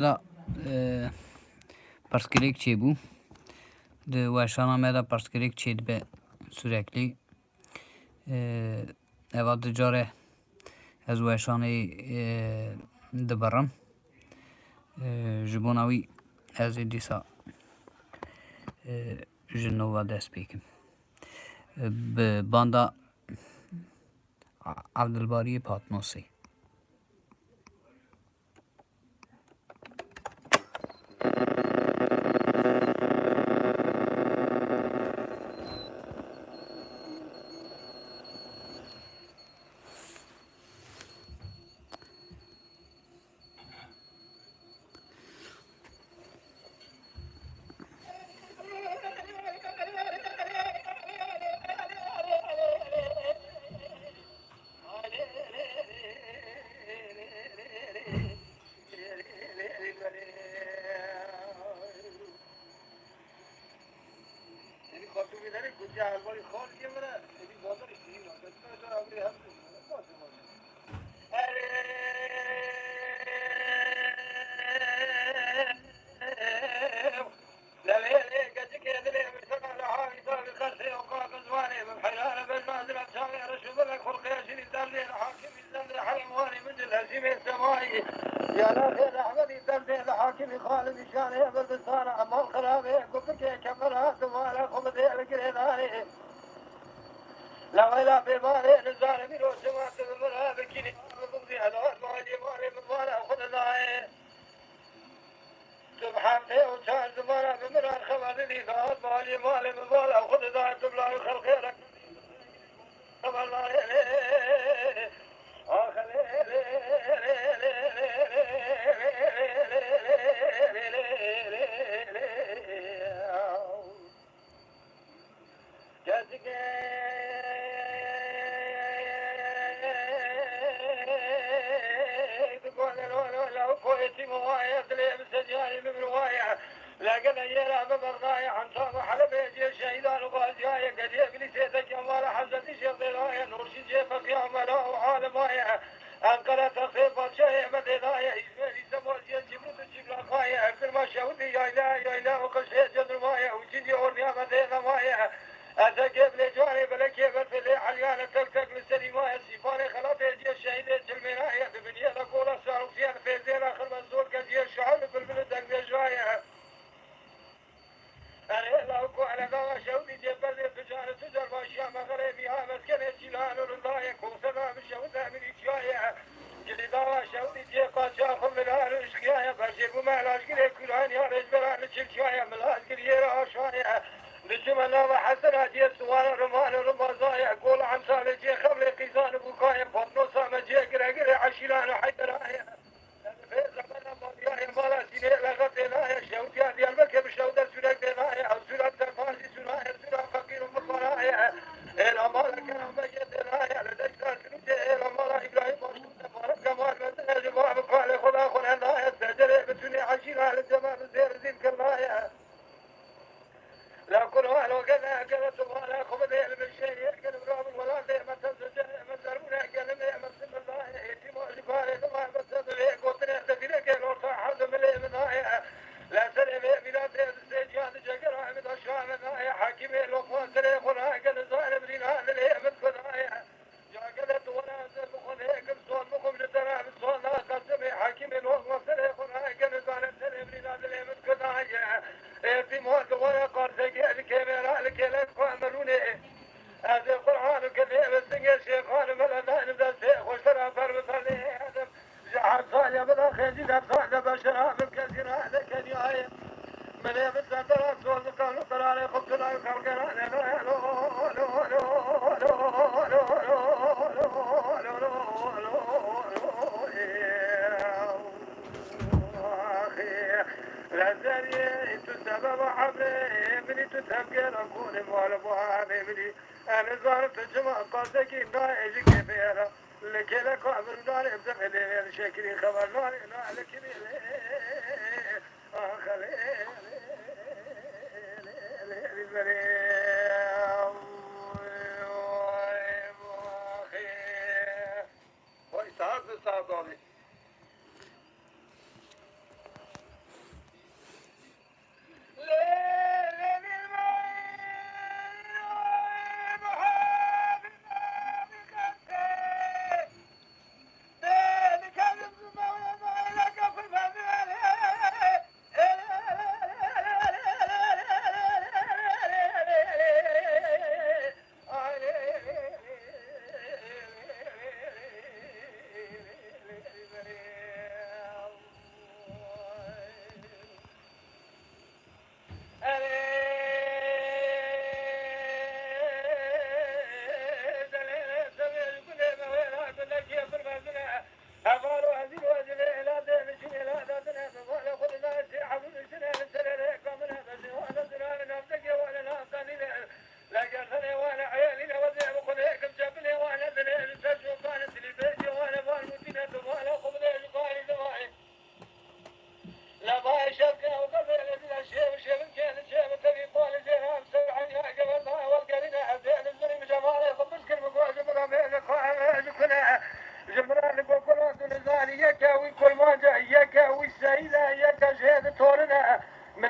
Da پرسکریک چی بو ده وشان آمده پرسکریک چید به sürekli evad jare ez weşanê dibirim ji bona wî ez ê dîsa ji nova dest pê bikim bi banda Evdilbariyê Patnosê.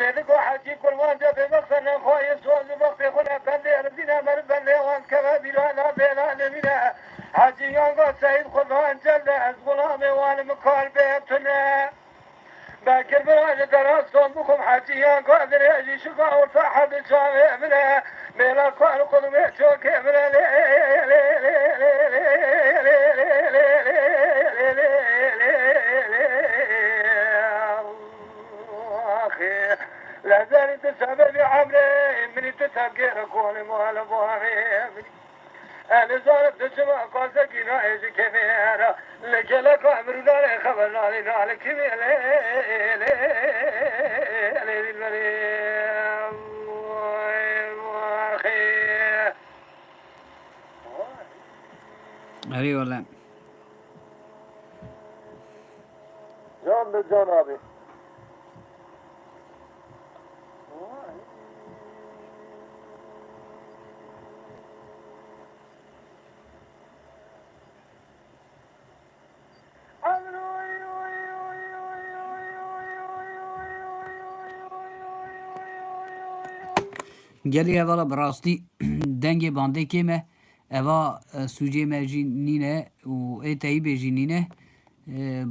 ولذلك حاجي كل وان جاب بخنا خوي سوز بخي خنا بندي رزينا من بندي وان كبابي لا بلا منها حاجي يانغو سيد خذان جل از غلامي وان مكال بيتنا باكر براج دراستون بكم حاجي يانغو دريجي شفا ورفاحة بشامي منها ميلا كوان قدمي شوكي منها لا زالت سبب عمري مني تتغير كوني مال بوامي أنا زالت تسمع قاسة كنا إيش كميرا لك لك أمر داري خبر نالي نالي كميرا أري ولا جان أبي گلی اولا براستی دنگ بانده که مه اوا سوجه مرجی نینه و ایتایی بیجی نینه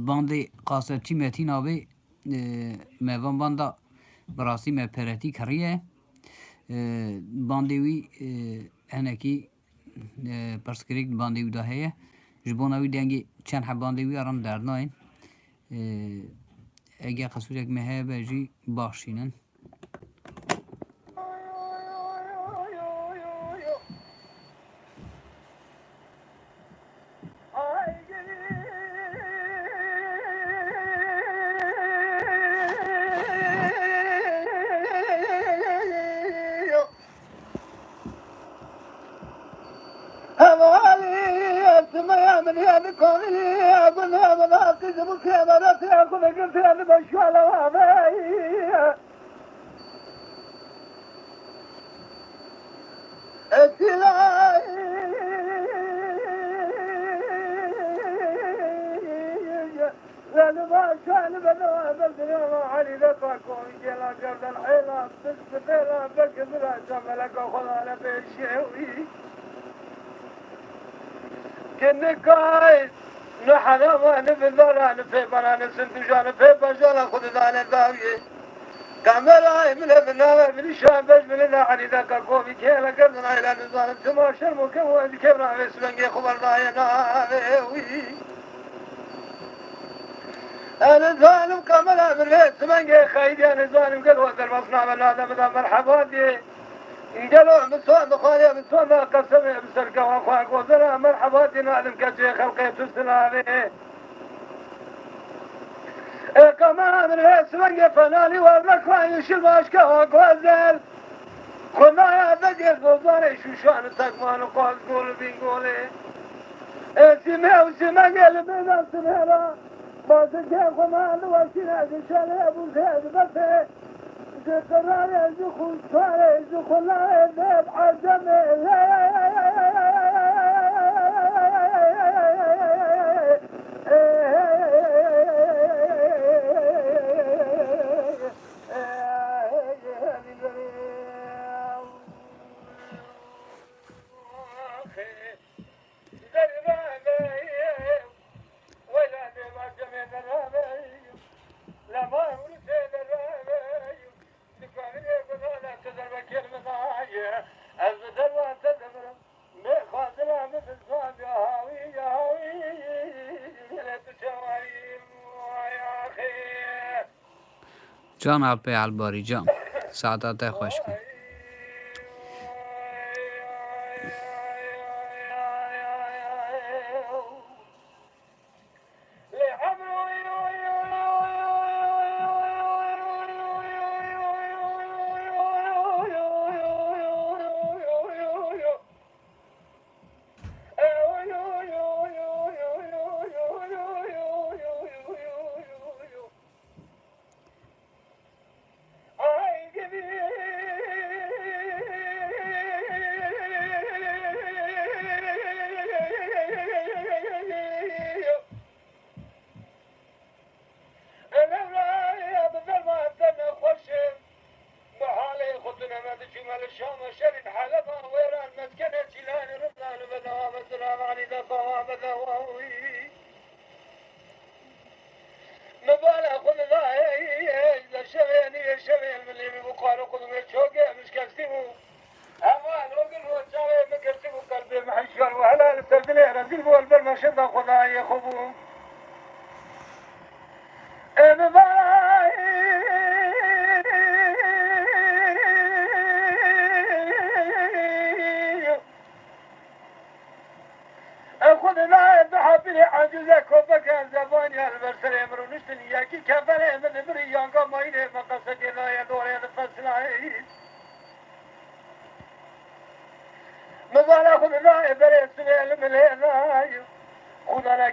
بانده قاسرچی متین آبی موان بانده براستی مه پرتی کریه بانده وی هنکی پرسکریک بانده وی دا هیه جبونا وی دنگی چند حب بانده وی آرام دردناین اگه قصورک مهه بیجی باشینن كنكايس نحنا ما نبذر نفي بنا نسنتجان في بجانا خذ ذان الداوية كاميرا من ابنا من الشام بج من النحني ذاك قومي كيلا قرنا إلى نظام تماشر مكون كبرنا بسمنجي خبرنا يا وي أنا ظالم كاميرا من بسمنجي خيدي أنا ظالم قد وصل مصنع من هذا مدى مرحبا دي يجلو مسوى مخالية مسوى ما قسمي بسرقة واخواك وزرا مرحبا دينا علم كجي خلقي تسلامي كمان الهيس منقى فنالي والركوة يشيل ماشكا وقوزل كنا يا بدي الفوزاري شوشان تكمان وقوز قول بيقولي سمع وسمع قلبنا سمعنا ما تجي خمان وشنا جشالي ابو زيد بسي قرار يزخل صار يزخل لا يذهب عزمه جان عبی الباری جان سعادت خوش کن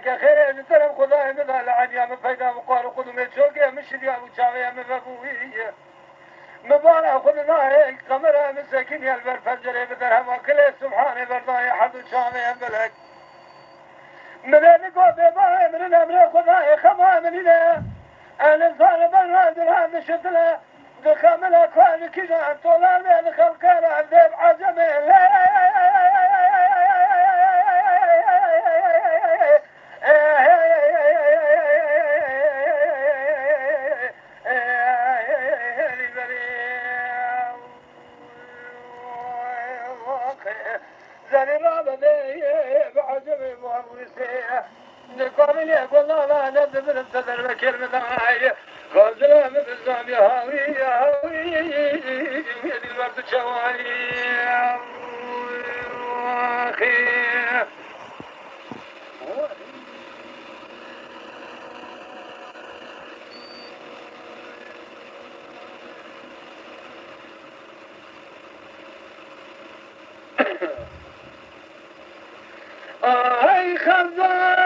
که خیره نترم خدای مدال لعنیم پیدا مقار قدوم چوکه مشدی ابو چاوه مبویه مبالا خدنا قمر مسكين يا البرفجر بدرهم وكله سبحانه برضاي حد وشامه بلك من نقول بما من الامر خداي خما مننا انا صار براد هذا شتله دخمل اكوان كذا طولان الخلق عذب عزمه زليلا بني بعجب مهوسيه نقابل يقول لا نبذ من تدر كلمة معي خذنا من الزام يا هاوي يا هاوي يدي الورد شوالي أخي هاي خزاي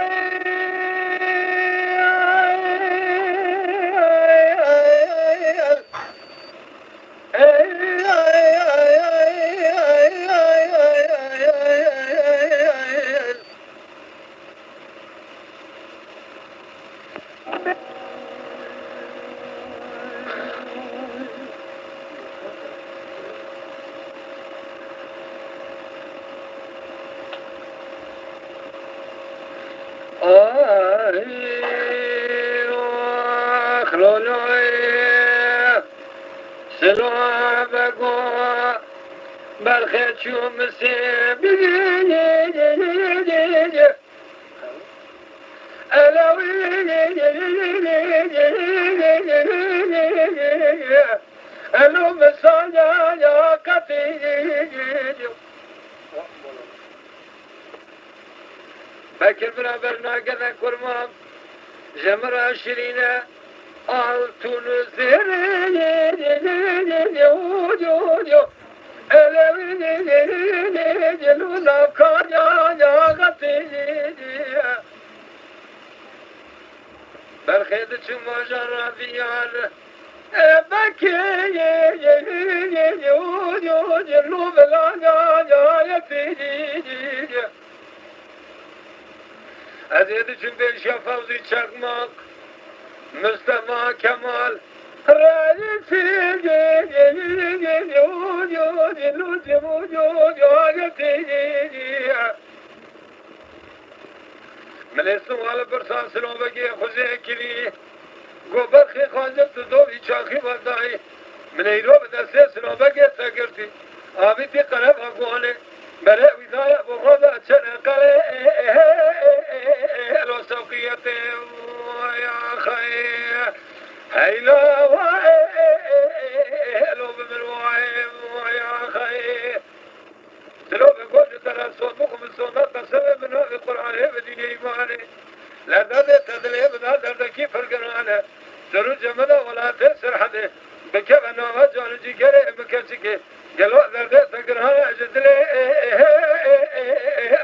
برخه چوم سه الو مسایا یا کتی فکر برابر ناگذن کرمام جمرا شرینه altın üzerine elevine celuna kaya yağatı berkhede çuma jarabiyar ebeki celu belana yayatı azedi çünkü şafavzi çakmak Mustafa Kemal Raisi من السؤال برسان سلام بگی خوزه کلی گوبرخی خانجب تو دو بیچاخی بردائی من ایرو بدسته سلام بگی تگرتی آبی تی قرب اگوانه بره ویدای بخوده چنه قره لو سوقیت یا خیر هیلا و لو بمروای یا خیر سلو بگوش ترسون بخم سونت بسبب بناء القرآن بدين إيمانه لذا تدليه بدا دردكي فرقنانه سرو جمده ولا تسر حده بكب نامه جانجي كره بكسكي قالوا درده تقرانه أجدله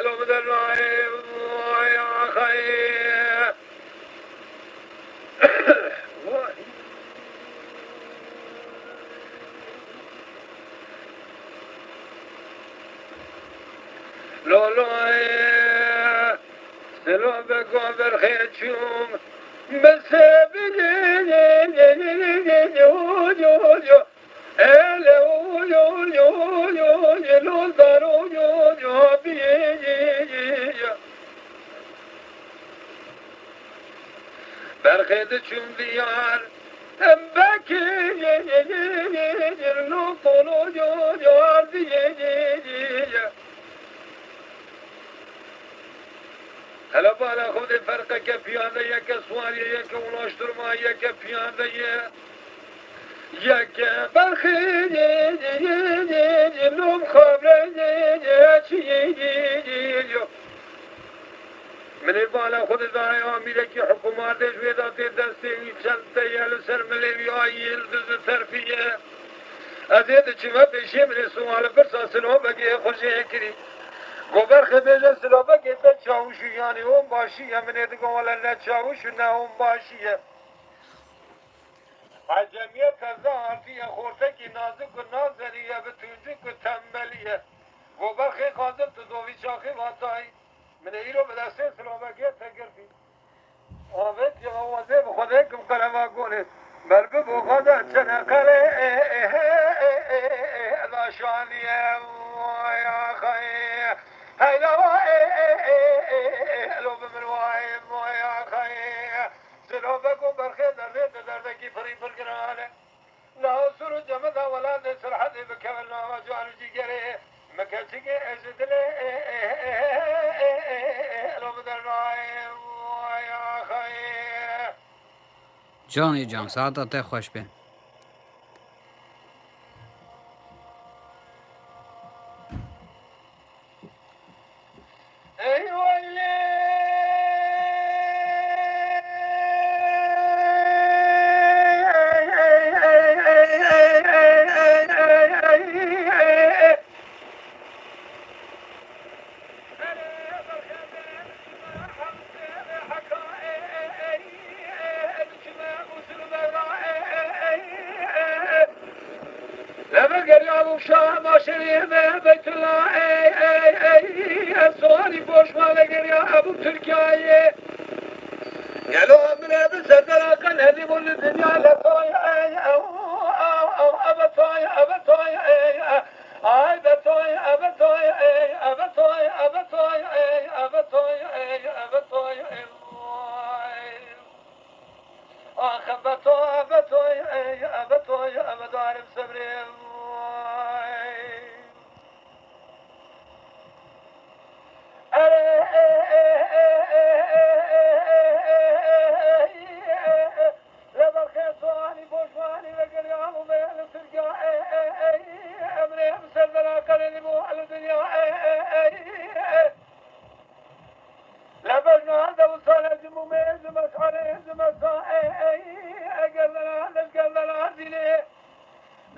لو بدرناه يا خير لولو سلو بگو برخیچوم برخید چون دیار بکی نو قلو جار هلا بالا خود فرقه که پیاده یک سواریه یک اوناشترما یک پیاده یک برخی نوم خبره چیه من بالا خود دای آمیره که حکومتش ویداتی دستی چند یل سر ملیوی آییل دز طرفیه از این چیمه پیشی من سوال پرساسنو بگی خوشی کری گوبر خبیز سلابه گیتا چاوشی یعنی اون باشیه من ایدگو ولی نه چاوش نه اون باشیه عجمیه تزه عرفیه خورتکی نازک و نازنیه به تونجک و تنبلیه گوبر خی قادم تو دوی چاخی واتایی من ایرو به دسته سلابه گیتا گرفی آمد یا آوازه بخوده کم قلمه گونه بل ببو خدا چنقره داشانیه یا خیه هیلا لو بمن وایم یا خیه سلو بکن برخی دردکی فری فرگرانه لا سر جمد ولاد سرحد بكمل ما جوان جيجري مكتشك ازدلي لو بدل رايم يا خي جانی جان ساعت تا خوش به اي ويلي لما قريب شاه ما شريمه بيت الله الصواني بوش ما لقريب ابو تركيا قالوا من بسدر قال هذه بول الدنيا لا طاي او ابطاي ابطاي اي بطاي ابطاي ابطاي ابطاي ابطاي ابطاي اخ ابطاي ابطاي ابطاي ابدار بصبري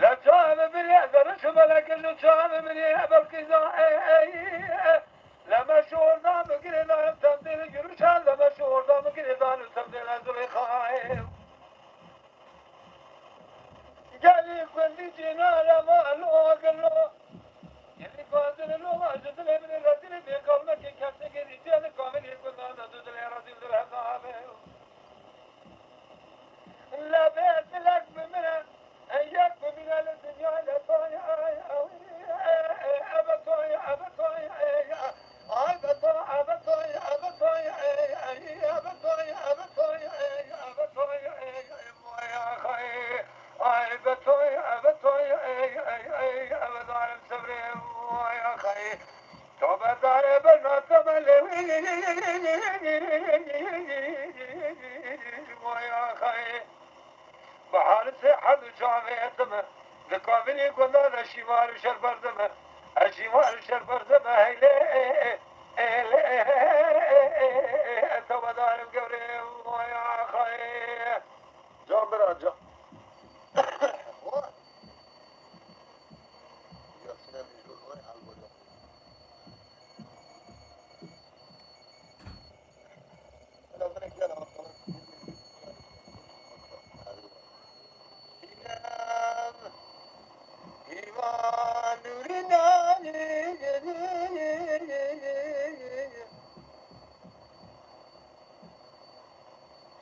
لا تعب من يأذن شملك اللي تعب من يهبل كذا لما شور دام قريضان تبديل جروشان لما شور دام قريضان تبديل زليخايم قالي كل جينا لما لو قلو يلي فاضل لو ما جد لي من الرجل بقلبك كفت قريتين كامل يكون هذا ضد الرجل بالحساب لا بيت لك بمنه اياك من الدنيا لا طايع ابطاي ابطاي بحال صحت جامعتم ذكابني قلنا الشمال شربردم الشمال شربردم هيلي تو دارم قبري ويا خي جابر جا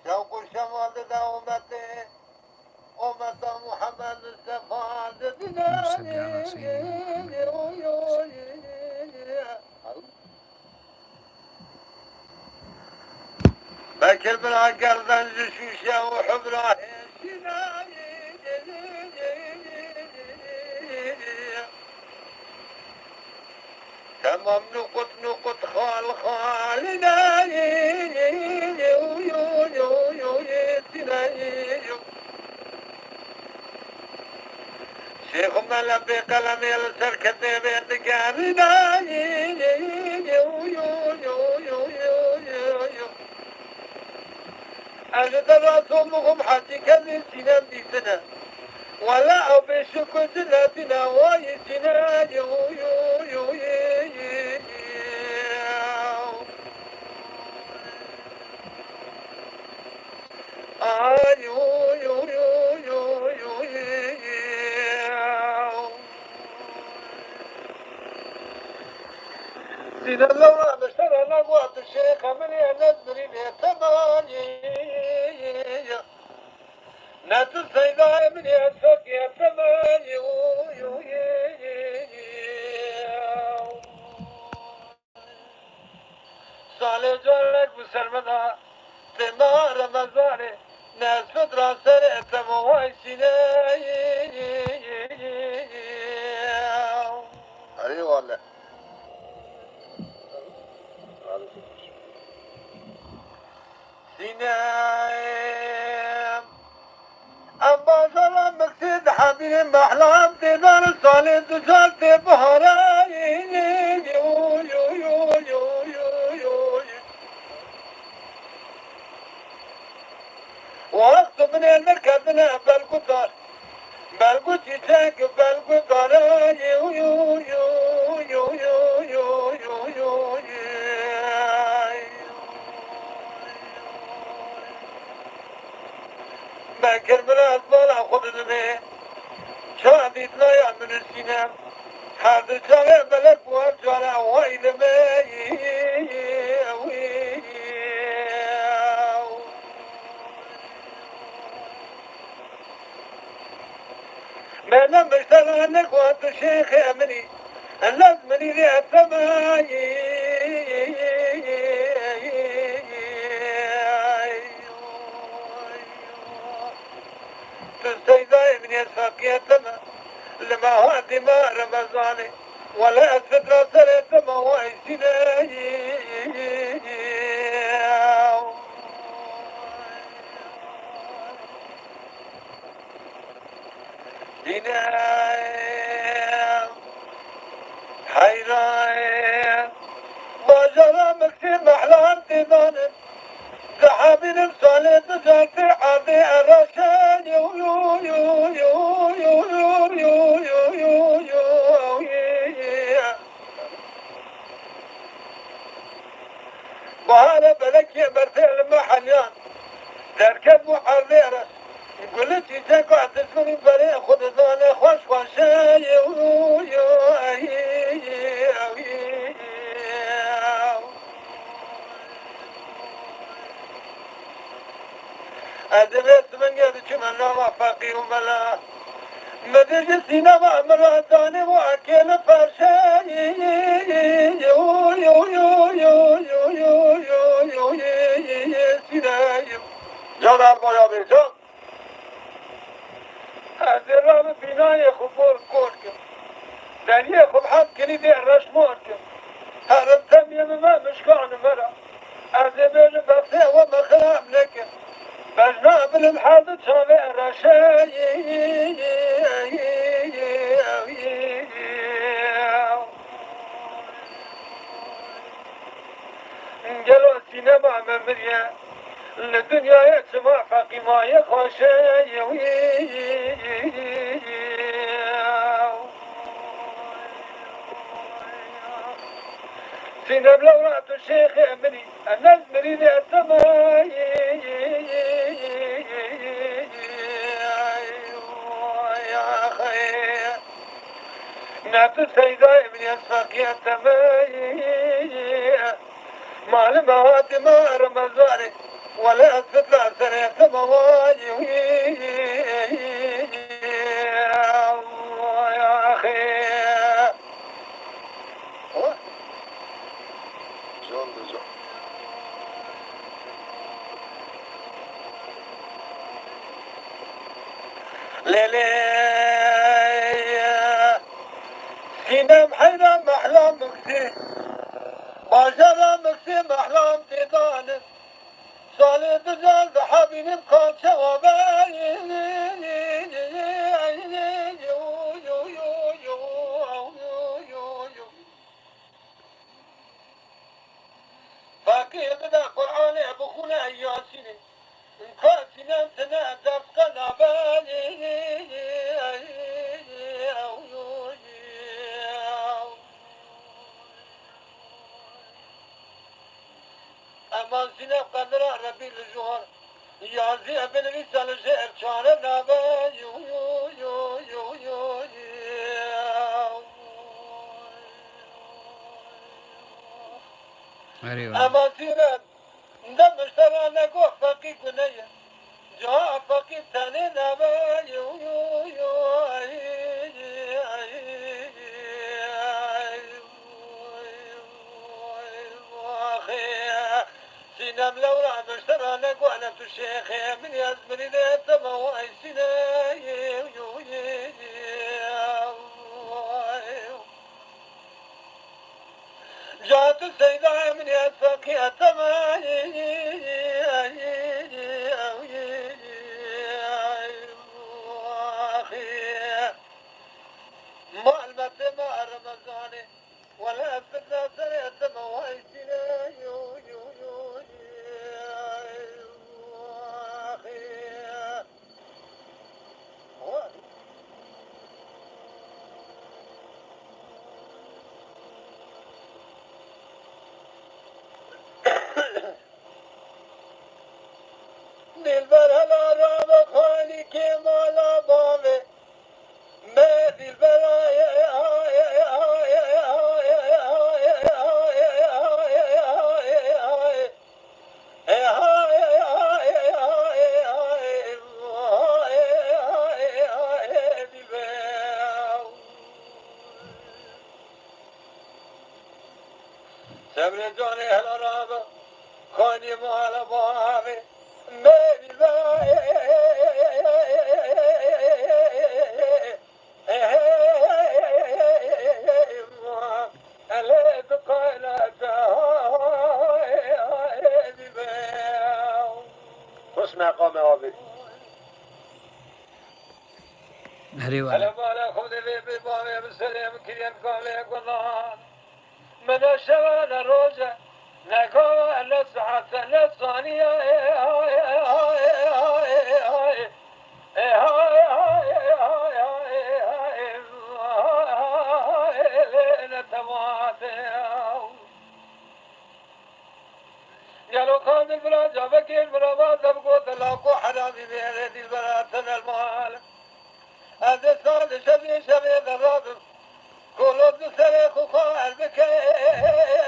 شوق الشمال دومته أمة محمد السفاد بكر بلا قردن جشوشة وحبرة تمام نقط خال خالنا شيخ ملبي قلمي السركة بيت قارنا أنا دراسهم حتى كذي سنة بسنة ولا أو بشكو سنتنا واي سنة سيد اللورا بشترى لقوات الشيخ من ينزل يتماني نات السيداء من يدفق يتماني صالح جارك بسرمدا تمار مزاري ناس فترة سرعت مواي سيناي أي والله سيناي أما ظلم مكسد حبيب محلام تدار صالح تشالت بهراي وقت من المركزنا بالقطار بالقط يشاك بالقطار يو يو يو يو يو يو يو يو بكر بلا أطفال أخذ دمي شادي تلايا من السينام هذا شارع بلك وارجع ويل مي ما لم اشتغل عنك وانت الشيخ امني لازمني ذي السماي تستيزاي ابن يساق يتما لما هو دماء رمضاني ولا الفترة سرت ما هو سناي ديناي حيراي باجرة مكسي محلان تباني سحابي نمصالي تجاكي عبي الرشان يو يو يو يو يو يو يو يو يو يو بهارة بلك يا برتي المحليان تركب محريرة قلت يجاكو عتسكني بري خد ظالي خوش خوشان يو يو أدريت من يدك من وفقي وملا مدرج السينما مراتاني وأكل فرشاي يو يو يو يو يو يو يو يو سيناي جناب مولا بيجان أدرام بناي خبور كوركم دانية خب حد كنيدي الرش موركم هرب تميم ما مشكان مرا أدبر بفتي ومخرام لكم بجناب الحادث شابع رشاي انجلو السينما ممريا الدنيا يسمع فقي ما يخشاي سينما لورات الشيخ أمني الناس مريد السماي يا خير نعت السيدة ابن يسفق يا تماي مال مواد ما رمزاري ولا استطلع سنة مواي يا خير ليلي سينام حيرام أحلام مكسي باجرة مكسي أحلام تيطاني صالي تجال بحبي نبقى شوابي فاكي بدا قرآن بخونا ياسيني انكار سنان سنان درس قنابالي أما سنان قدر ربي الجوهر یازی بنویس سال شعر چاره نابه یو یو یو یو یو اره والله اما سیرت دم مشترانه گو فقی کنه جا فقی تنه نابه یو یو یو سينام لو راه مشترانه گو انا تو شيخي من يزمني ذات مواي سينا جات السيدة من يدفك يا ما المت ما رمضاني ولا فكرة سريت موايسنا يو يو يو دلبر هلا رام خانی که مالا باوه ما دلبر سبر جاني هلا رام خانی مالا باوه مقام آبی اره والله هلا بالا خود لي ببابي بسلام كريم قالي قضان من الشباب الروجة نقوى الساعة الثانية قالوا خان البلاد جابك البلاد تبقوا تلاقوا حرامي بيدي البلاد سنة المال هذا صار شبي الرابط كل بسرق وخال بكيم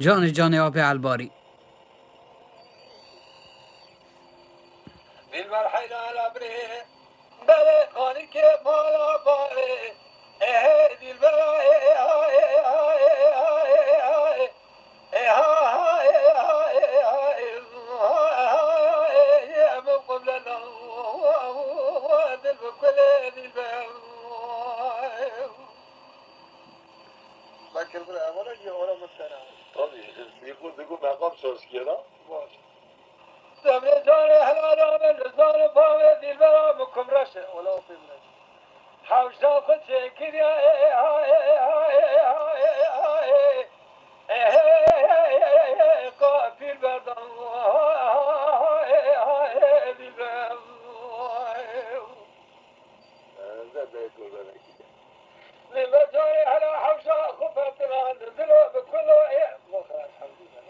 جان آب الباری دلبر حیران ابری بله خانی که مالا باره دلبر بگو مقام سازگیرا باشه سمر جان هلا من لزان باوي دلبر مكم رشه ولا بمنش حوشا خد شكر يا قافل بردان دلبر جان هلا حوشا خفت الان نزلوا بكله الحمد لله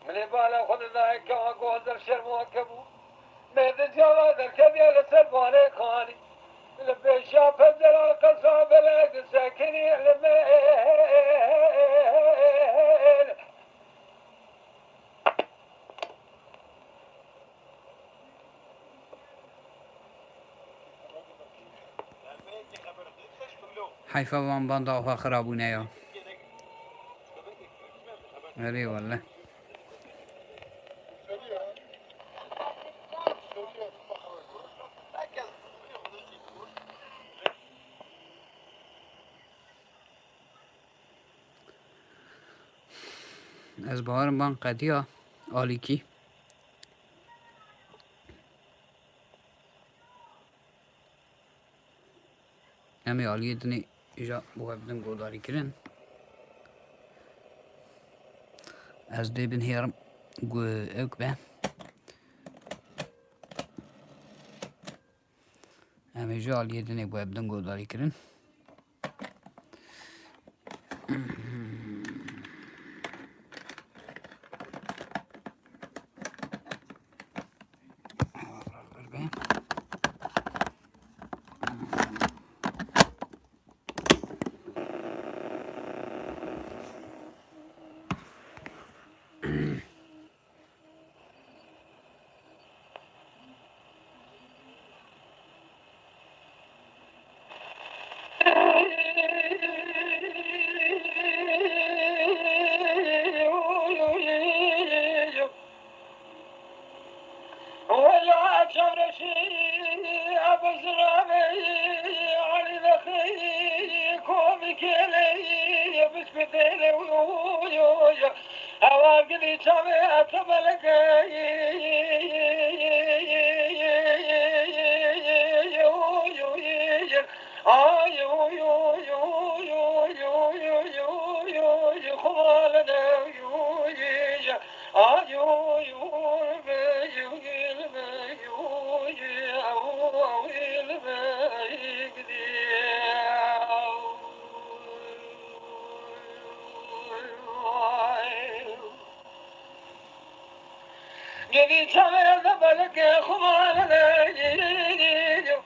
من بالا خود ذاك وقوز الشرم وكبو ميد جواد الكبير لسلباني خاني لبيشا فزر القصاب لك ساكني لميل حیفه وان باند آفا خرابونه یا اره والله از بهار من قدیا آلیکی همه آلیه دنی ایجا بوابدن گوداری کرن از دی بن هیرم گو اوک به همه ایجا آلیه دنی بوابدن گوداری کرن ولا تمرشي أبزرامي علي ذخي كومك لي بسكتي ويويا أواقلي تامي أتملك Gidi çare de belki kumana yiyo.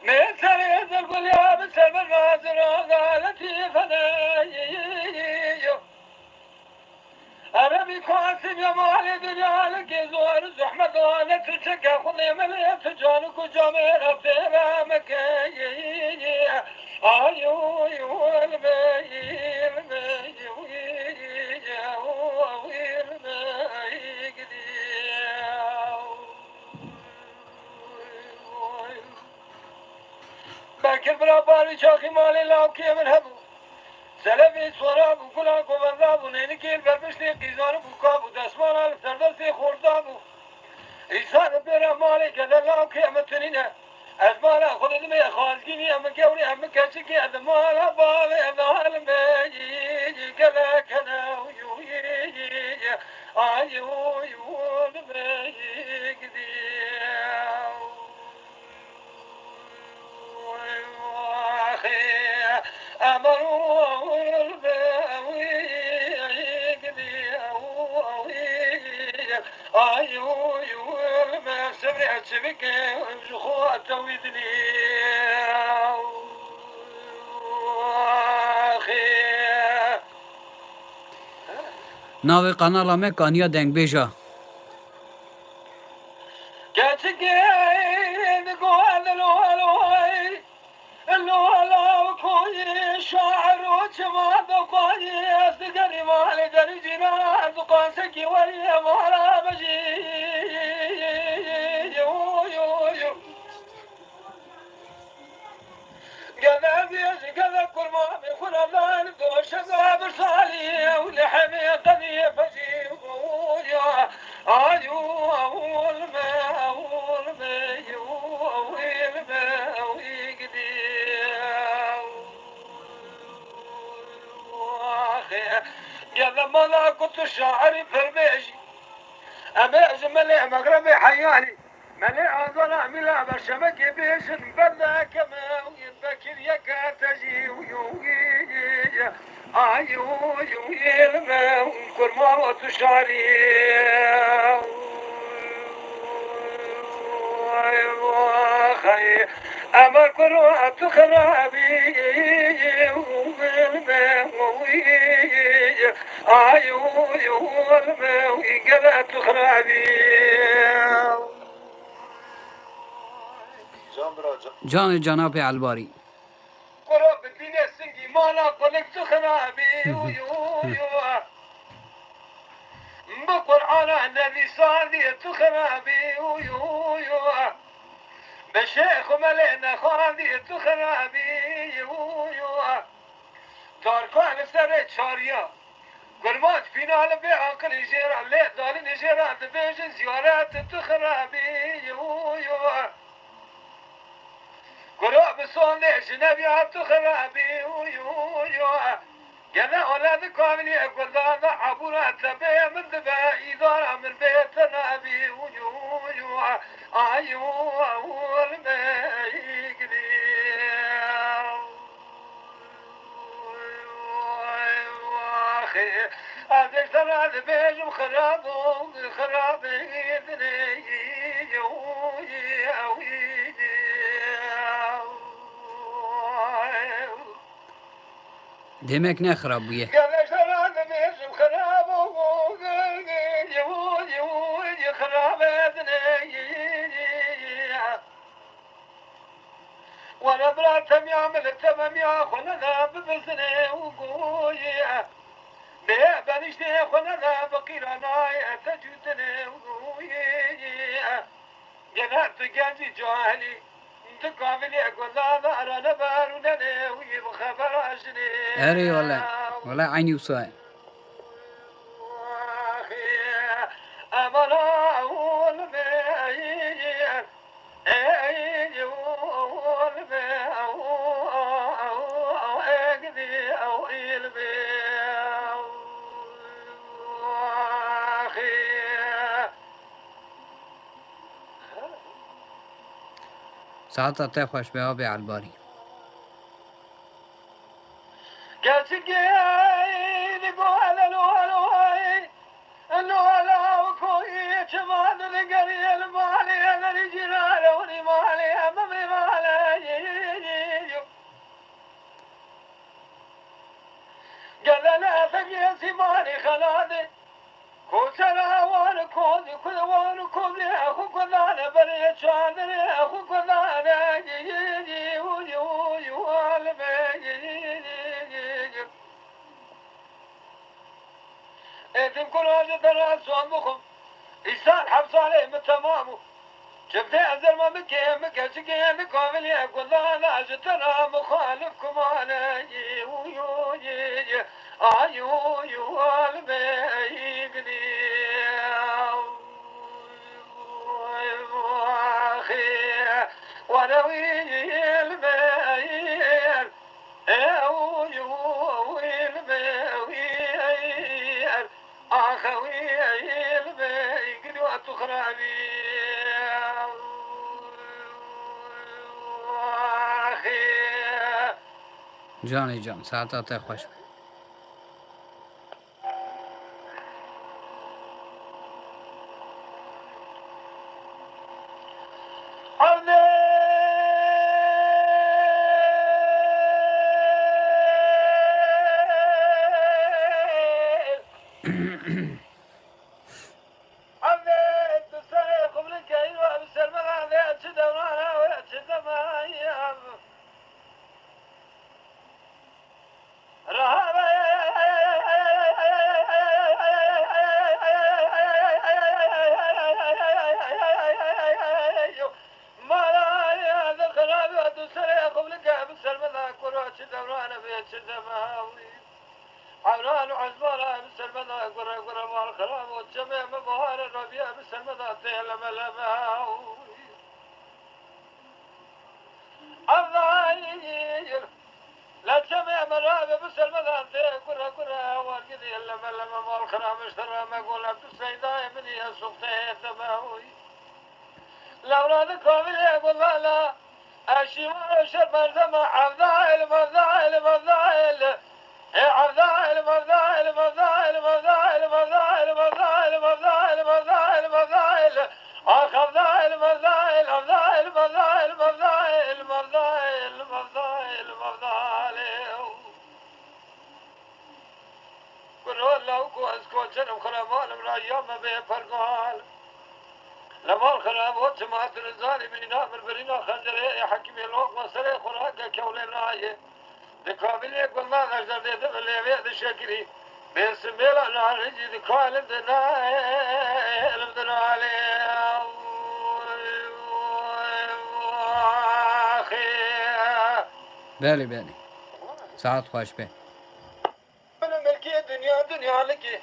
Ne çare de gülya bir sever mazra galati fana yiyo. Arabi kuasim ya mali dünyal ki zor zahmet ana tüçek khuni mele tücanı kucame rafera meke yiyo. Ayo yul be yil be yiyo. باكر براباري شاخي مالي لاوكي من هبو سلفي صوراب وكلاك وبرابو نينكي البربشتي قيزان بوكابو دسمانا السردسي خوردابو إيسان بيرا مالي كذا لاوكي أمتنينه أزمانا خود دمي خالقيني أما كوري أما كاشكي أدمانا بالي أدهال ميجي كذا كذا ويويجي آيو يول ميجي ناوی قنال همه کانیا دنگ بیجا شاعر وجماد وقاي أصدقني مالي درجنا قاسك ولي مالا بجي كذا بيش كذا كل ما بيكون الله نبدو شباب صالي ولحمي قضية فجي ويا آيو أول ما أول ما يويل ما ويقدي قال ما لا كنت شاعري فرميجي أما أجمل مغربي حياني مليء ظلع ملا برشمك بيش نبدا كما وينبكر يكا تجي ويوي آيو يوي الماء كل ما وتشعري أما كل تخرابي آيو يوي الماء ويقلا تخرابي جان جناب الباری قرب الدين السنجي ما لا قلت تخرابي بقرآن النبي صادي تخرابي بشيخ ملينا خاندي تخرابي تاركان سر شاريا قربات فينا لبي عقل جيران ليه دالي جيران تبيج زيارات تخرابي يو قرب صوني جنبي تخرابي يو جنا أولاد كاملي قدانا عبورات لبي من دبا إدارة من بيت نبي يو أيو والميقدي هذا ترى البيج خراب خراب يدني demek ne خراب بويه قال ترى البيج خراب خراب يدني وانا براتم يعمل تمام يا خلنا ببزني وقويه بيه بنشتي خلنا بقيرنا تجوتني وقويه جنات جانجي جاهلي تقابلي اقول لا انا بارونني ويبخبر عشني اري والله عيني وصاي امنا اول بيه ساعات تخوش به آب الباری قال لا تجي سيماني خلادي كوسنا وانا كوزي كل وانا كوزي اخو كنا بري شادري اخو كنا يجي ويو اتم كل هذا ترى صومكم إنسان حبس عليه من تمامه شفت أزل ما بكي مكشكي بكامل يقول لا جتنا مخالفكم أنا يو الميقني وانا ويجي الميل الميل اخوي الميقني وتخربي جانی جان ساعت تخوش به عمران وعزبارة بسلمنا قرى قرى مال خراب والجميع مبهار الربيع بسلمنا تهلم لما الضاير لا جميع مرابع بسلمنا قرى قرى والقدي لما مال خراب اشترى ما يقول عبد السيداء من هي سلطة تباوي الأولاد كامل يقول لا الشمال شرب الزمع عبدائل مبدائل مبدائل عبدائل مبدائل مبدائل مبدائل مبدائل مبدائل مبدائل مبدائل مبدائل اخ مبدائل مبدائل مبدائل مبدائل مبدائل مبدائل مبدائل مبدائل قلوا له كوز كوشن خرابان من ايام به فرقال لما الخراب وجماعة الظالمين نامر برينا خنجره حكيم الوقت وسره خوراك كولي رايه دكابل يقول ما غجر ديده بالليبيع دشكري بسم الله نارجي دكال بدنا بدنا عليه بله ساعت خوش به من ملكي دنيا يالكي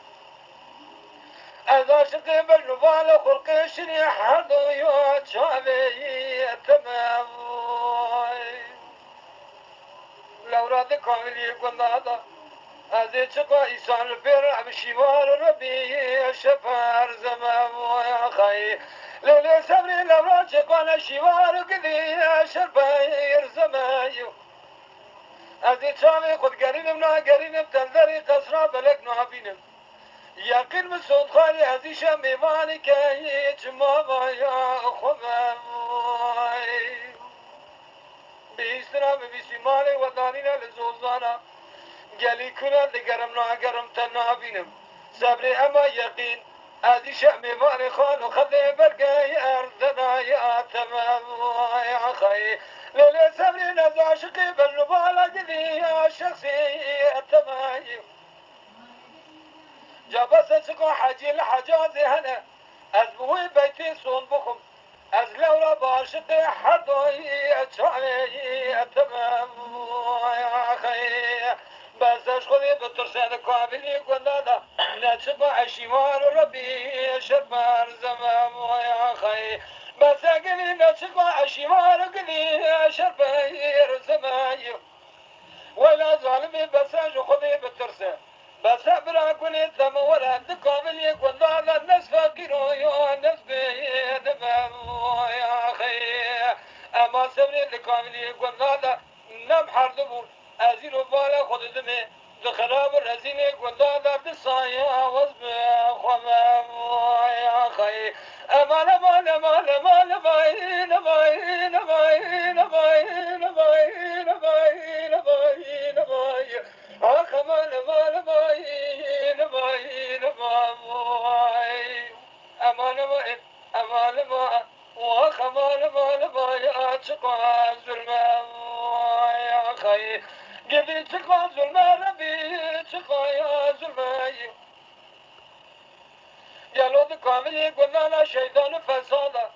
از عاشق بالنبال خلق شني حدو يا شابي تمام لو راد كامل قنادا از چقا ایسان پر بشیوار ربی شفر زمان و خی لیلی صبری لورا چقا نشیوار کدی شربیر زمایو از چاوی خود گرینم نا گرینم تنظری قصرا بلک نابینم یقین مسود خالی از ایشم میوانی که هیچ ما یا خودم بیستنا بیسی مالی و دانینا لزوزانا گلی کنه دگرم ناگرم تنها بینم صبری اما یقین از ایشم میوانی خان و خده برگه اردنا یا تمام یا خی لیلی صبری نزاشقی بالنبالا گلی یا شخصی تمام جابس چقا حجی الحجازي هنا از بوي بيتي صون بخم از لورا باشق حدوي اتشعي تمام يا اخي بس اشخذي بترسل قابلي قنادا نتشقا عشيوار ربي شربار زمام يا اخي بس اقلي نتشقا عشيوار قلي شربير زمايو ولا ظالمي بس اشخذي بترسل بس ابرا كنت ثمورا تقابل يكون ضعنا الناس فاكروا يا الناس بيدفعوا يا اخي اما صبري تقابل يكون ضعنا نم حردبون ازيرو بالا خود دمي دخراب الرزين يكون ضعنا بصايا وزبا خمام يا اخي اما لما لما لما لما لما لما لما لما لما أخمل مال ماي ماي ماي أمان ماي أمان ما وأخمل مال ماي أشقى ظلم يا خي قبل تقى ظلم ربي تقى يا ظلم يا لود كامل قلنا لا شيطان فسادا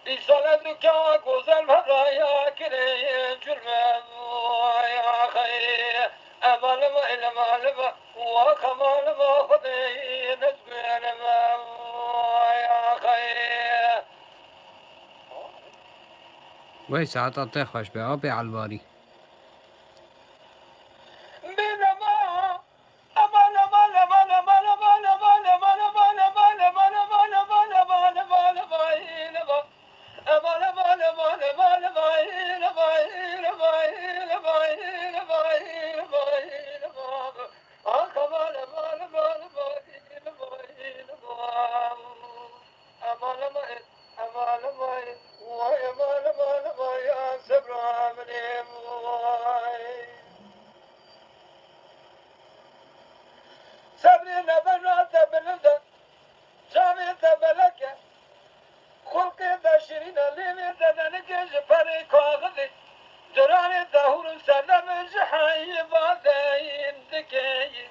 إيصال ذكاء غزل مرايا كريه جرم يا خي أمالما إلى مالما وخمالما خذي نسبي لما يا خير وای ساعت آته خوش به آب الباری بينما أمالما لما لما لما لما لما لما لما لما لما لما لما لما لما لما أمالما لما لما لما لما لما صبري نبرنا تبلده جامي تبلكه خلقي داشرين اللي بدنك جفري كاغذي دراني دهور سلم جحي باذين دكي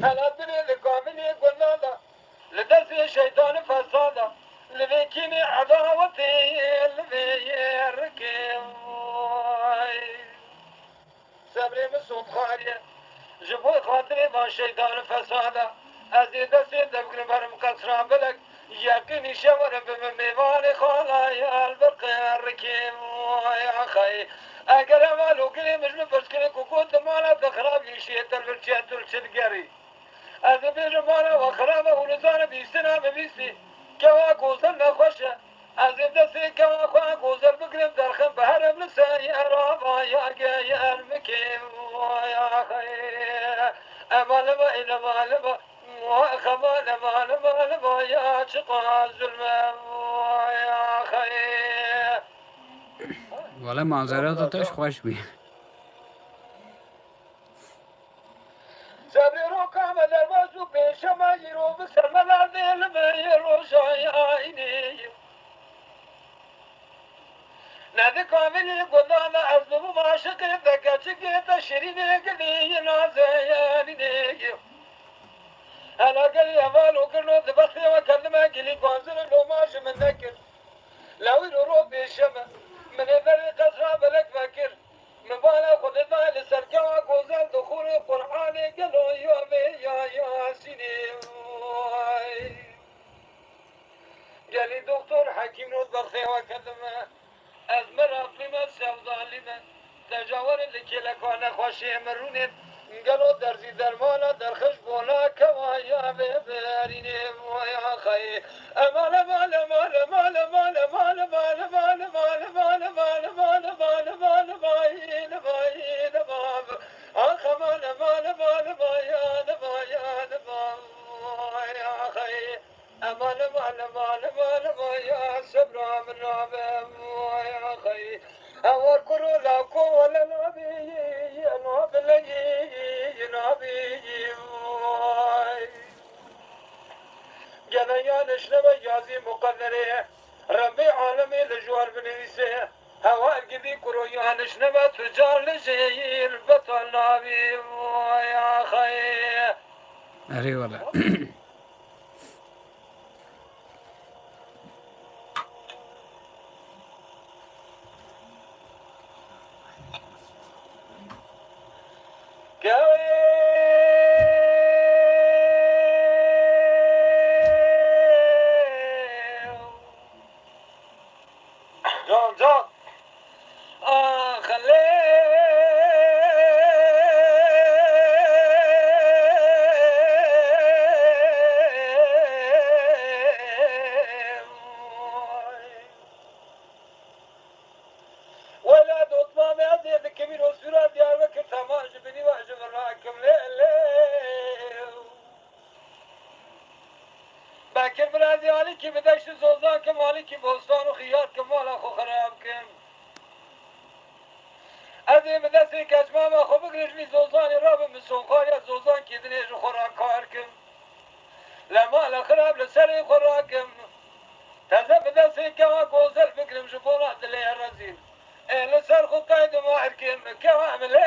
هلا بني لقامني قلنا لا لدسي شيطان فسادا لذيكيني عداوتي لذي صبري مسود خالية جبوي خاطري ما شيطان فسادا أزيد أسيد بقل برم قصرا بلك يقيني شمر بميوان خالايا البرقيا الركيم يا خي اگر مالو كلي مش بفرسكني كوكوت مالا تخراب يشيت الفرشات الشدقري از بيج مالا وخرابه ولزان بيستنا ببيستي كوا كوزن نخوشه از دسي كوا كوا كوزر بقلم درخم بهرم لسيارة يا جاي المكيم يا خي أمالما إلى مالما وخمال مال مال ما يا شقا ظلم يا خي والا منظرات آتش خوش بی صبري رو كامل المازو بيش ما يرو بسر ملازل ما يرو شايعيني نادي كامل يقول أنا أصدب ما شكل ذكا شكيت شريني قلي نازياني أنا قال يا مالو كنو ذبخي وكلمة قلي قوانزل لو ماشي من ذكر لو يرو بيشمه من ذري قصرا بلك فكر مبالا خذ ذا لسركا وقوزل دخول القرآن قالوا يومي ظالمه تجاور لكلكان خوشي مرونه قالوا درزي درمانا درخش بولا كوايا ببريني ويا خي أمال مال مال مال مال مال مال مال مال مال مال مال مال مال ماين ماين مال أخ مال مال مال مايان مايان مال يا خي أمال مال مال مال مايا سبرا من رابم يا خي أور كرولا كولا نبي جنيانش نبا جازي مقدره ربي عالمي لجوار بنويسه هوا القبي كرويانش نبا تجار لجير بطل نبي يا خي أري والله جان جان خلي ولا دوت ما معدي الكبير والسرار ديال بكر تمام جبني واجب الراكم باكر برادي عليكي بداش زوزاكم عليكي بوستان وخياركم ولا خو خرابكم ازي بدسي كجماما خو بقرجلي زوزاني راب من سوقايا زوزان كيدنيش وخراكاركم لما الخراب لسري خراكم تزا بدسي كوا كوزر فكرم شبونا دلي الرزين لسر خو قايد معركم كوامل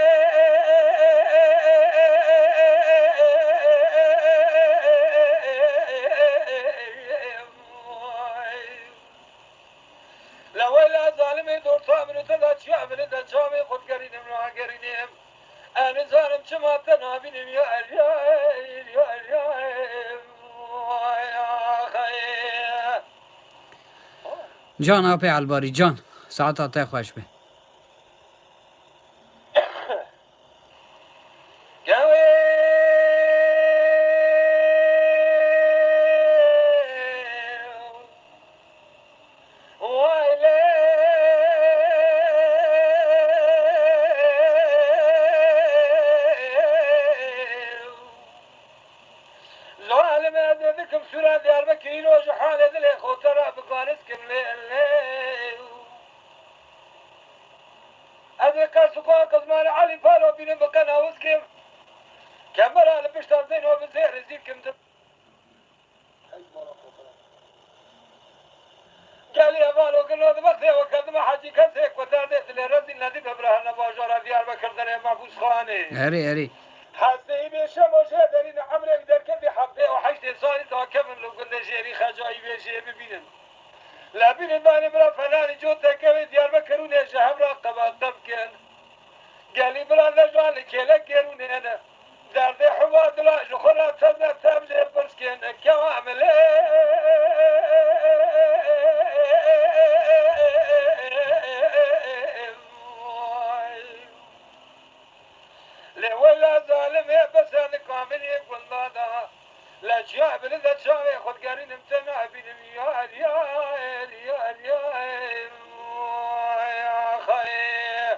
لولا ظالمي دور تامر تدا شامل دا شامي خود قرينم لا قرينم انا ظالم شما تنابينم يا خي جان أبي على الباري جان ساعتها تخوش به ذكم سورة ديار بكير وجحال ذلي خوترا بقارسكم أذكر سقاق أزمان علي فالو بين بكنا وسكم كاميرا لبشتر زين وبزير زيكم قال لي فالو قلنا ذبحتي وكذب حاجي كسيك وتردت لرزي الذي ببرهن باجارة ديار بكر ذلي محبوس خاني أري حسي بيشم وشادرين عمرك در كبي حبه وحشت صاري تاكمن لو قلنا جيري خجاي بيشي ببينن لابين باني برا فلاني جوتا كوي ديار بكروني شهب راقبا تبكن قالي برا لجوان لكيلك كيروني انا درد حواد لا جخورا تبنا تبجي برسكن كوامل ولا ظالم يا بس انا كامل يقول لا لا شعب لذا شاوي خد قارين امتنع بين يا خي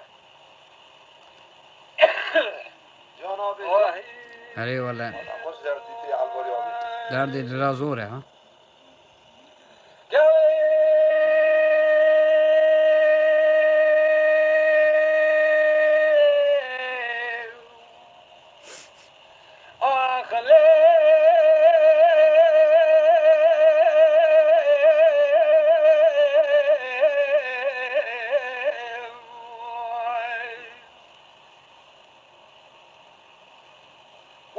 جنابي أري والله درد الرازورة ها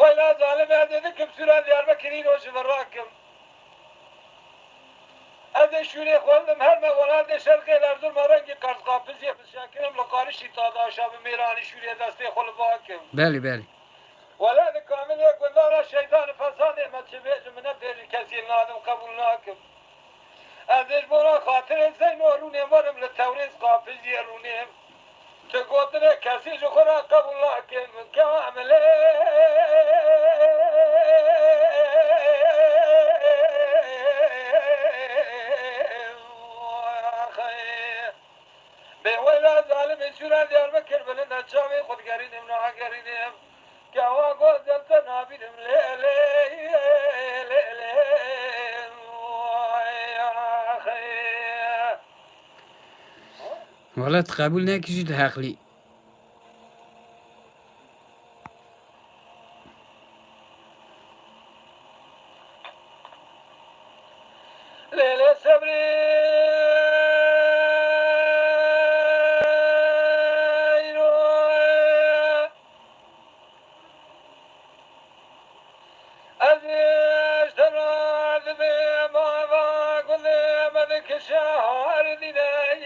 ولا ظالم هذا ذكب سورة ديار بكرين وشف الراكم هذا شوري خوالم هرما ولاد شرقي الأرض المرنجي قرص قابزي بسشاكرم لقارشي تادا شاب ميراني شوري دستي خل باكم بالي ولا كامل يقول دارا الشيطان فساد ما تشبهش من الدير كثير نادم قبولناكم هذا برا خاطر زين وروني مرم للتوريث قابزي رونيهم تقدر كاسي جخرا قبل لكن كامل بولا ظالم سورة ديار بكر بلنا جامي خود قرينم نوع قرينم كوا قدرت نابينم لي لي لي لي يا أخي ولا تقابل ناكي جد هاقلي ليلة صبري أزيش تراد بما ما قل ملك شهر ديني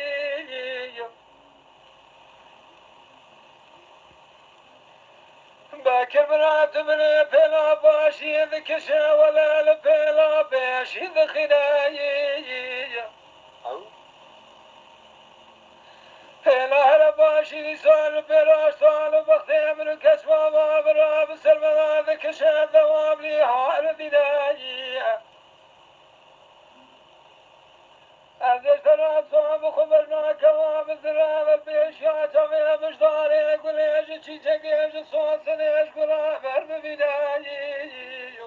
باكر مرات من بلا باشي ذكشا ولا لبلا باشي ذخناي بلا هرباشي سال بلا سال بختي من كسبة ما برا بسلمة ذكشا دوام لي هار ديناي أزيش ترى صعب خبرنا كوام الزراب البيشات ويا مجداري يقول ايش تشي تقيش الصوت ايش قرا فرد بدايي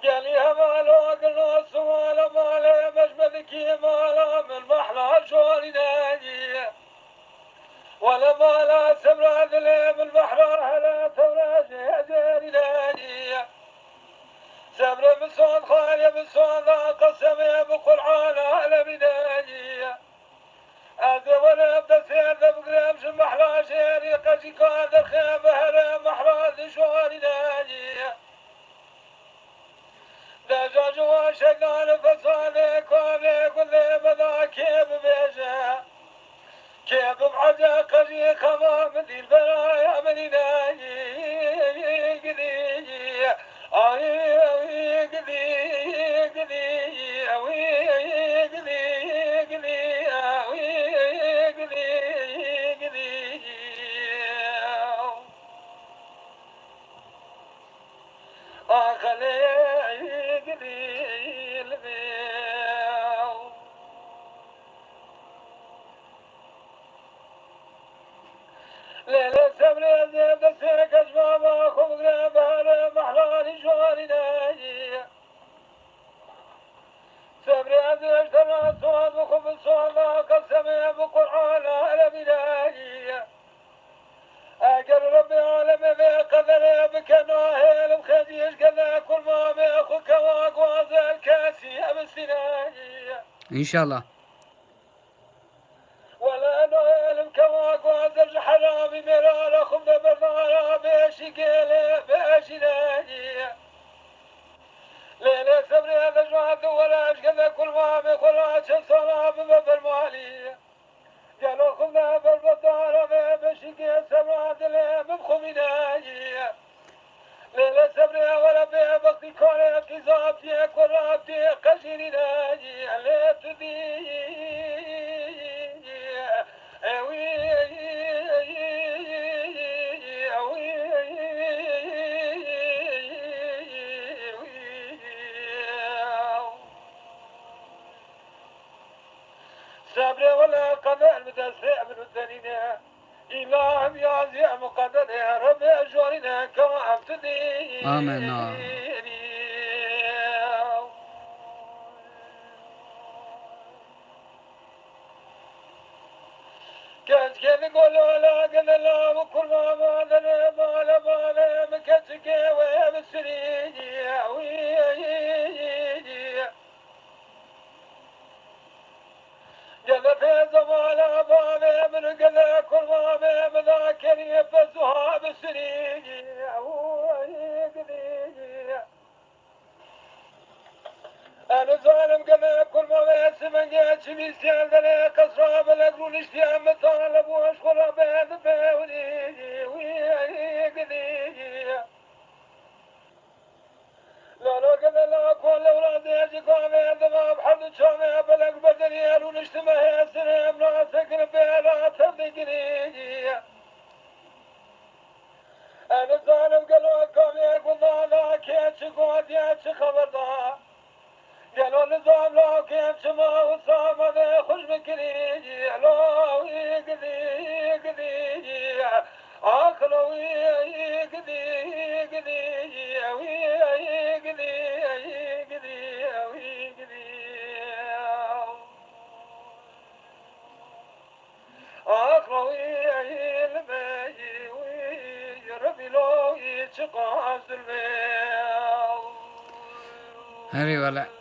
قالي همالو قلنا السوال مالي مش بذكي مالا من محلى شوري ناجي ولا مالا سمرا ذلي من بحر هلا تورا جهزيري ناجي سمر بصون خالي بصون ذا قسمي بقرعان على بداية أذي ولا بتسير ذا بقريب شو محلا شيري قشي كاد الخيم هرم محراز شواري ناجية دجاج وشقان فصاني كواني كل بدا كيف بيجا كيف بعجا قشي خمام دي البرايا مني ناجي قديجي ليلة سمري زيد السيك أجماما خبقنا بهلا محلاني شواري ناجي سمري زيد ترى صوت وخب صوت قسمي بقرآن على بناجي أجل ربي عالمي بقدر بكناهل بخديش كذا كل ما بأخو كواك وازل كاسي أبسناجي إن شاء الله ولا نويل الكواك وازل حرامي مرارة خبز بردارة بيشي قيلي بيشي ناجي ليلة سبري هذا جواد ولا كذا كل ما بخلاش الصلاة ببر مالي قالوا خبز بالبدارة بيشي قيل سبراد لي ببخمي ناجي ليلة سبري ولا بيبقي كوري كزابتي كرابتي قشيري ناجي ليلة تدي صبر ولا قدر متسع من الدنيا إلهي يا زي مقدر يا رب أجورنا كما أبتدي آمين كاش كيف يقولوا لا قل لا وكل ما ذنب ما لا مكتك ويبسري جل في زمان بابي من قل كل ما بذاكر يفزها بسري أنا ظالم قبل كل ما يسمن جات بيستيان ذلك قصراب الأقرون اشتيان مطالب واشخر بهذا بيولي ويقضي لا قبل لا كل أولاد يجي قام هذا ما بحد شامي بلق بدني ألون اشتمه يسرهم ناس هري ولا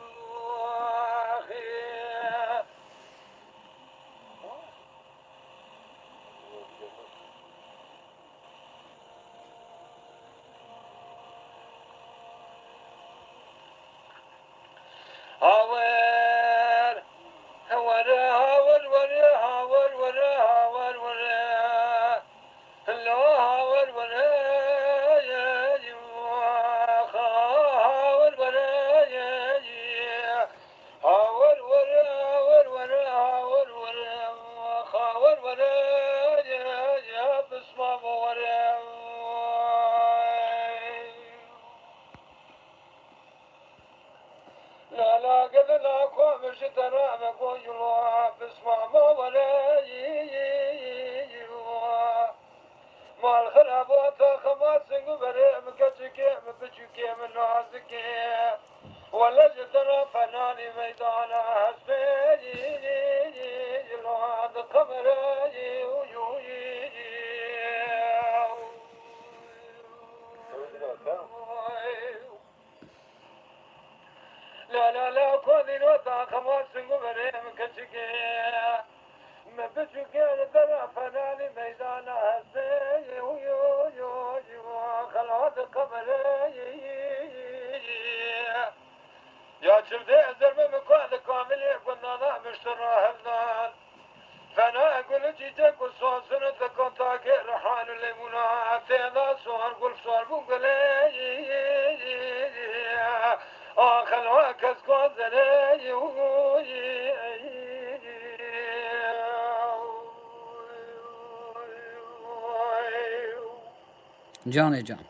جان جان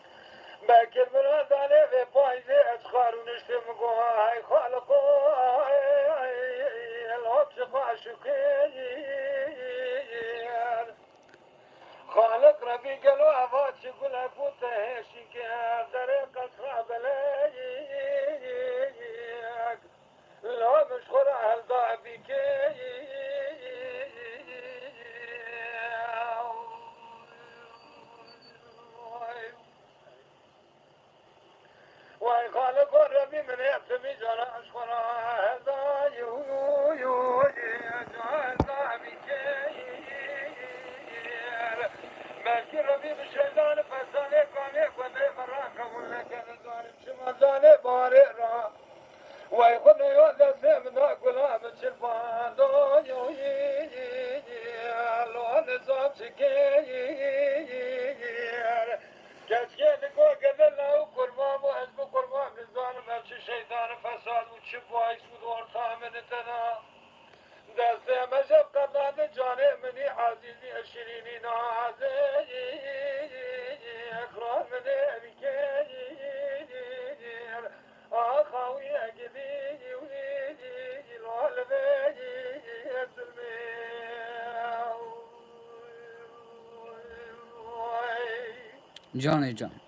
جان جان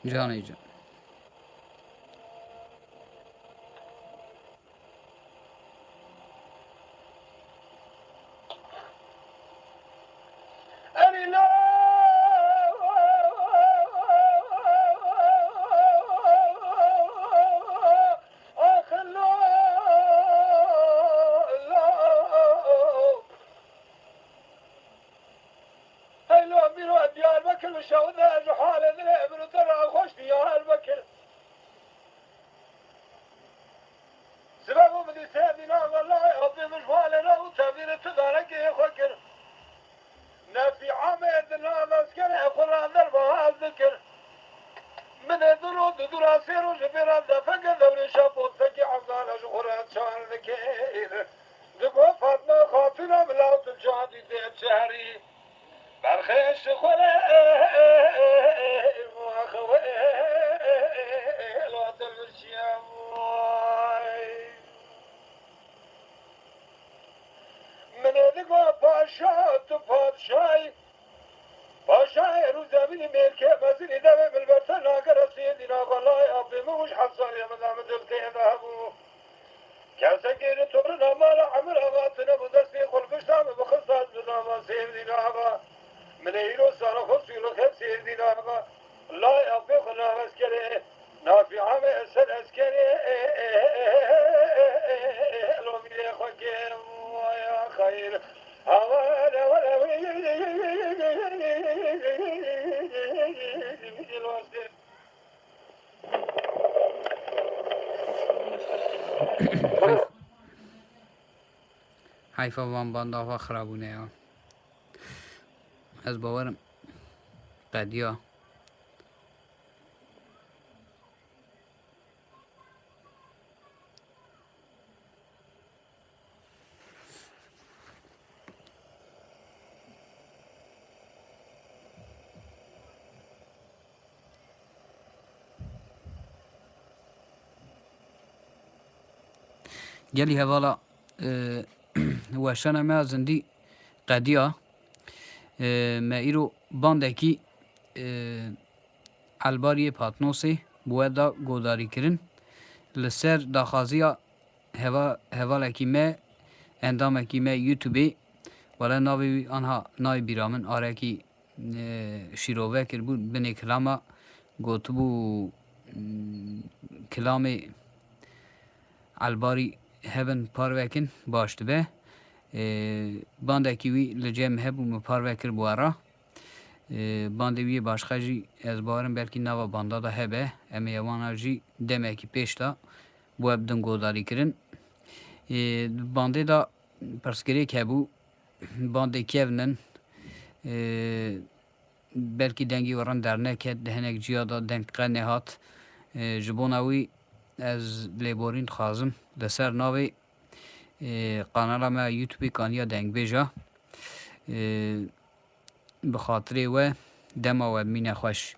جان جان دورا سيرو جبران دفق دور شابوت فكي عزان جغرات شعر ذكير دقوا فاطمة خاطرة ملاوت الجادي دير شهري برخيش خلا واخوي الوطن الشيام من دقوا باشا تبادشاي باشا روز زمین ملکه مزینی دم بالبرتن ناگر سیدی ناقلای آبی موش حصار یا مدام دلتی نابو کسا گیر تبر نامال عمر آغاتنا بدستی خلقشتام بخصاص بداما سیدی نابا من ایرو سارا خصیلو خب سیدی نابا لای آبی خلا اسکره نافی عام اسد اسکره لومی خوکر ویا خیر هوانا ولا حیفا وان بانداوا خرابونه یا از باورم قدیا گلی هوالا وشان ما زندی قدیا ما ایرو باندکی الباری پاتنوسی بودا گوداری کرن لسر داخازیا هوالا کی ما اندام کی ما یوتیوبی ولی ناوی آنها نای بیرامن آره کی شیروه کر بود بنی کلاما گوتبو کلامی الباری هبن پاروکن باشت به باندکی وی لجم هبو مپاروکر بوارا باندی وی باشخجی از بارم بلکی نوا باندا دا هبه امی یوانا جی دمکی پیش دا بو ابدن گوداری کرن باندی دا پرسکری که بو باندی کهونن بلکی دنگی وران در نکد دهنک جیا دا دنگ قنه هات جبوناوی از لیبورین خازم لسر ناوی قناه ما یوتیوبی کانیا دنگ بیجا بخاطری و دما و مینه خوش